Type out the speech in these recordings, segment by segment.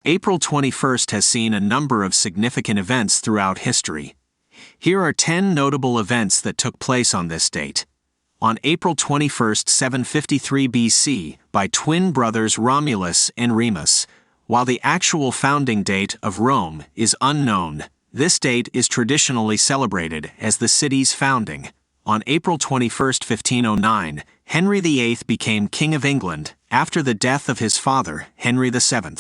April 21st has seen a number of significant events throughout history. Here are 10 notable events that took place on this date. On April 21, 753 BC, by twin brothers Romulus and Remus. While the actual founding date of Rome is unknown, this date is traditionally celebrated as the city's founding. On April 21, 1509, Henry VIII became King of England after the death of his father, Henry VII.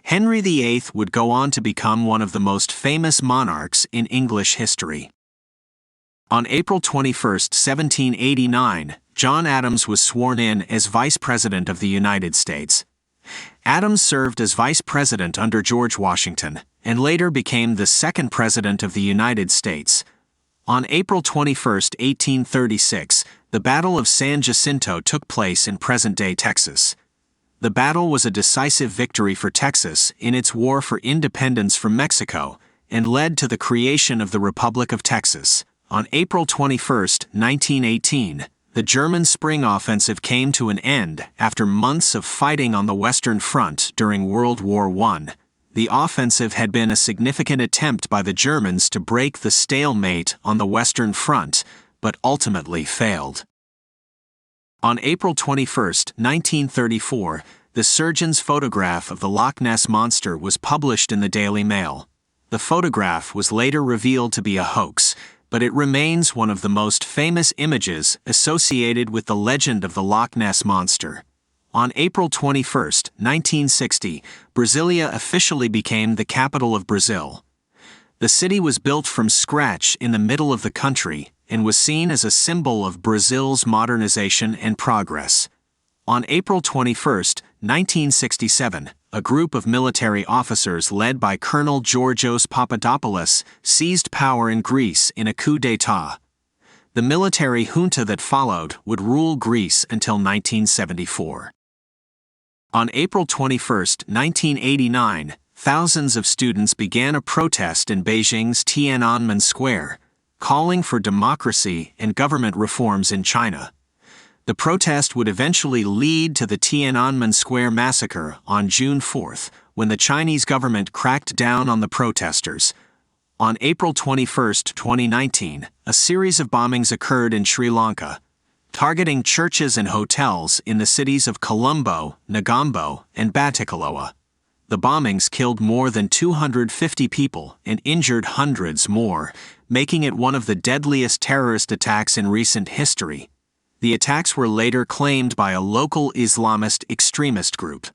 Henry VIII would go on to become one of the most famous monarchs in English history. On April 21, 1789, John Adams was sworn in as Vice President of the United States. Adams served as Vice President under George Washington, and later became the second President of the United States. On April 21, 1836, the Battle of San Jacinto took place in present-day Texas. The battle was a decisive victory for Texas in its war for independence from Mexico, and led to the creation of the Republic of Texas. On April 21, 1918, the German spring offensive came to an end after months of fighting on the Western Front during World War I. The offensive had been a significant attempt by the Germans to break the stalemate on the Western Front, but ultimately failed. On April 21, 1934, the surgeon's photograph of the Loch Ness Monster was published in the Daily Mail. The photograph was later revealed to be a hoax, but it remains one of the most famous images associated with the legend of the Loch Ness Monster. On April 21, 1960, Brasilia officially became the capital of Brazil. The city was built from scratch in the middle of the country and was seen as a symbol of Brazil's modernization and progress. On April 21, 1967, a group of military officers led by Colonel Georgios Papadopoulos seized power in Greece in a coup d'état. The military junta that followed would rule Greece until 1974. On April 21, 1989, thousands of students began a protest in Beijing's Tiananmen Square, calling for democracy and government reforms in China. The protest would eventually lead to the Tiananmen Square massacre on June 4, when the Chinese government cracked down on the protesters. On April 21, 2019, a series of bombings occurred in Sri Lanka, targeting churches and hotels in the cities of Colombo, Negombo, and Batticaloa. The bombings killed more than 250 people and injured hundreds more, making it one of the deadliest terrorist attacks in recent history. The attacks were later claimed by a local Islamist extremist group.